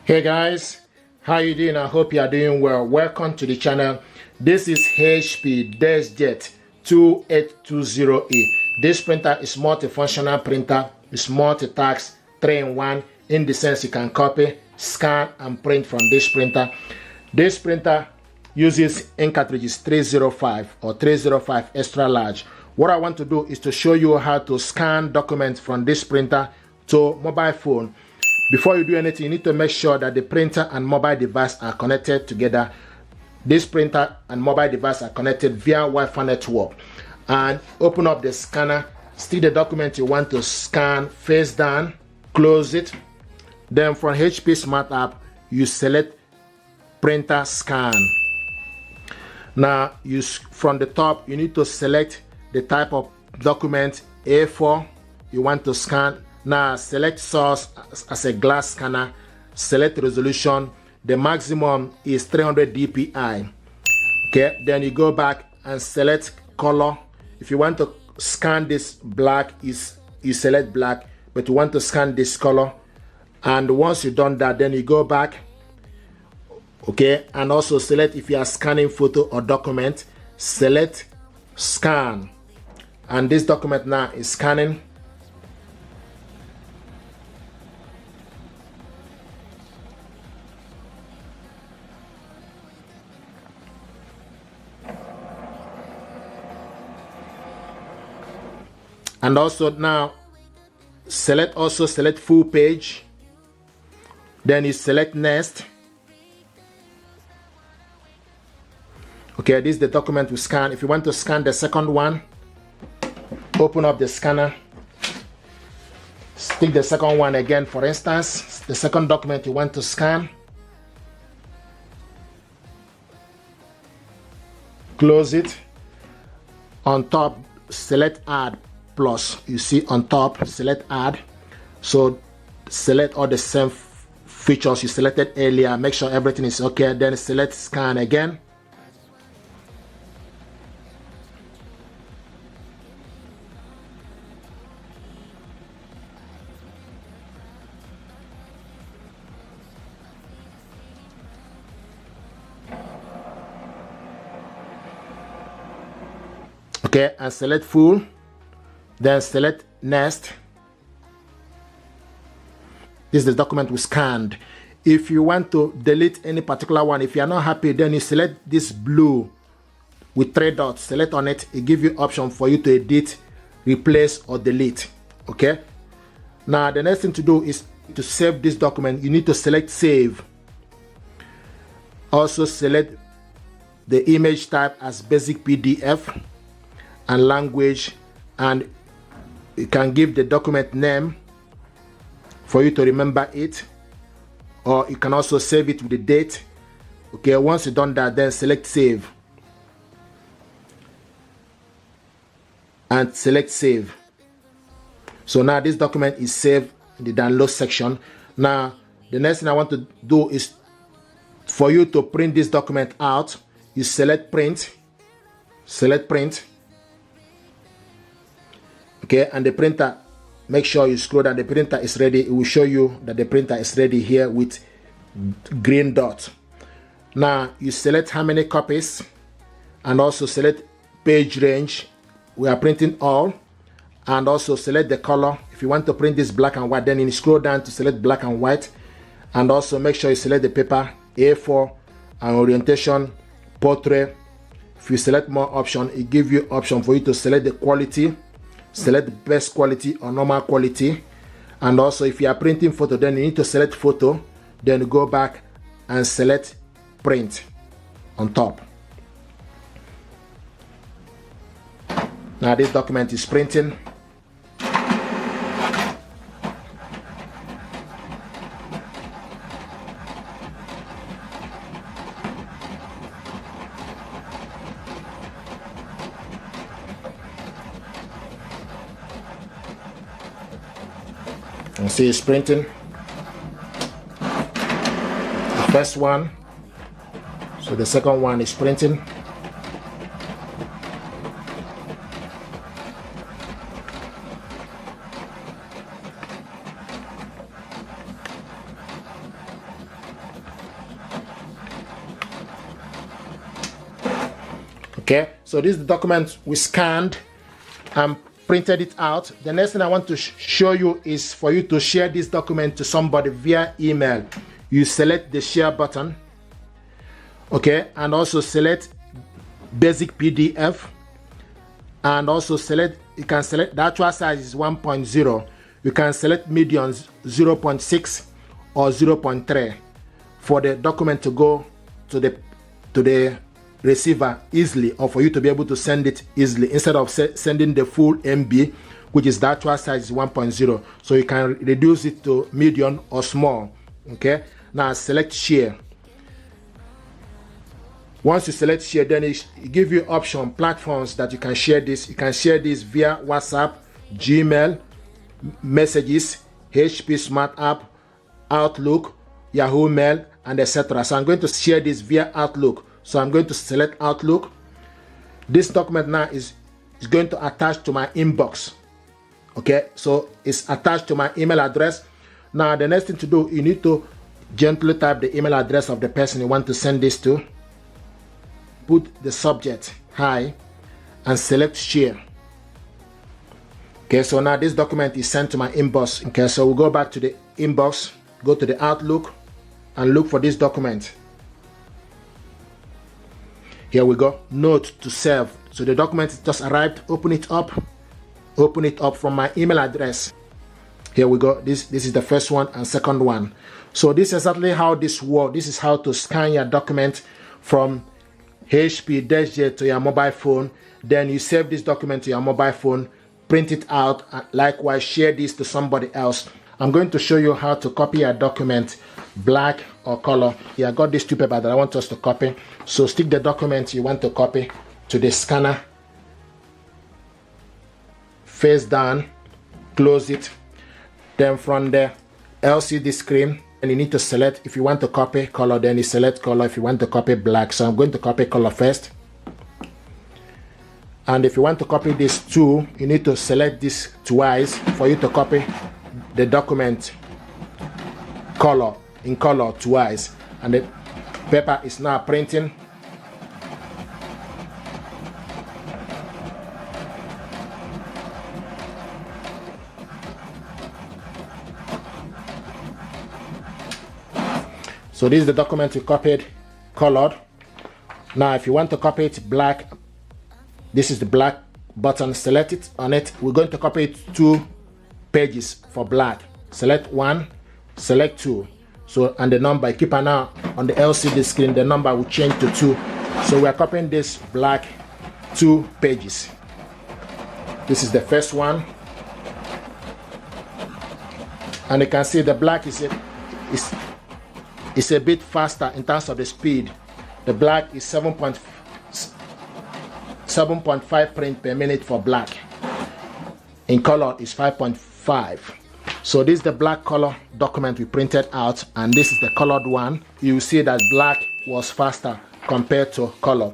Hey guys, how you doing? I hope you are doing well. Welcome to the channel. This is HP Deskjet 2820A. This printer is multifunctional printer. It's multi-task 3-in-1 in the sense you can copy, scan and print from this printer. This printer uses ink cartridges 305 or 305 extra large. What I want to do is to show you how to scan documents from this printer to mobile phone. Before you do anything, you need to make sure that the printer and mobile device are connected together. This printer and mobile device are connected via Wi-Fi network. And open up the scanner, stick the document you want to scan face down, close it. Then from HP Smart App, you select printer scan. Now, from the top, you need to select the type of document A4 you want to scan. Now select source as a glass scanner, select resolution. The maximum is 300 dpi. Okay, then you go back and select color. If you want to scan this black, you select black, but you want to scan this color. And once you've done that, then you go back, okay, and also select if you are scanning photo or document, select scan. And this document now is scanning. And also now select full page. Then you select next. Okay, this is the document we scan. If you want to scan the second one, open up the scanner, stick the second one again. For instance, the second document you want to scan, close it. On top, select add plus. You see on top, select add. So select all the same features you selected earlier. Make sure everything is okay. Then select scan again. Okay, and select full. Then select next. This is the document we scanned. If you want to delete any particular one, if you are not happy, then you select this blue with 3 dots. Select on it. It gives you option for you to edit, replace, or delete. Okay. Now the next thing to do is to save this document. You need to select save. Also select the image type as basic PDF and language, and you can give the document name for you to remember it, or you can also save it with the date. Okay, once you've done that, then select save and select save. So now this document is saved in the download section. Now the next thing I want to do is for you to print this document out. You select print, okay, and the printer, make sure you scroll down. The printer is ready. It will show you that the printer is ready here with green dot. Now you select how many copies and also select page range. We are printing all, and also select the color. If you want to print this black and white, then you scroll down to select black and white, and also make sure you select the paper A4 and orientation portrait. If you select more option, it gives you option for you to select the quality. Select the best quality or normal quality. And also if you are printing photo, then you need to select photo, then go back and select print on top. Now this document is printing. And see it's printing. The first one. So the second one is printing. Okay, so this is the document we scanned and printed it out. The next thing I want to show you is for you to share this document to somebody via email. You select the share button, okay, and also select basic PDF, and also select, you can select the actual size is 1.0. You can select medium 0.6 or 0.3 for the document to go to the receiver easily, or for you to be able to send it easily instead of sending the full MB, which is the actual size is 1.0. So you can reduce it to medium or small. Okay, now select share. Once you select share, then it give you option platforms that you can share this. You can share this via WhatsApp, Gmail, Messages, HP Smart App, Outlook, Yahoo Mail, and etc. So I'm going to share this via Outlook. So I'm going to select Outlook. This document now is going to attach to my inbox. Okay, so it's attached to my email address. Now the next thing to do, you need to gently type the email address of the person you want to send this to. Put the subject hi and select share. Okay, so now this document is sent to my inbox. Okay, so we'll go back to the inbox, go to the Outlook, and look for this document. Here we go, note to self. So the document just arrived. Open it up from my email address. Here we go, this is the first one and second one. So this is exactly how this works. This is how to scan your document from HP Deskjet to your mobile phone. Then you save this document to your mobile phone, print it out, and likewise share this to somebody else. I'm going to show you how to copy your document, black or color. Yeah, I got these two papers that I want us to copy. So stick the document you want to copy to the scanner, face down, close it. Then from the LCD screen, and you need to select, if you want to copy color, then you select color. If you want to copy black, so I'm going to copy color first. And if you want to copy this too, you need to select this twice for you to copy the document color in color twice. And the paper is now printing. So this is the document you copied, colored. Now if you want to copy it black, this is the black button, select it on it. We're going to copy it 2 pages for black. Select 1, select 2. So, and the number, keep an eye on the LCD screen, the number will change to 2. So we are copying this black 2 pages. This is the first one. And you can see the black is a bit faster in terms of the speed. The black is 7.5 print per minute for black. In color is 5.5. So this is the black color document we printed out, and this is the colored one. You see that black was faster compared to color.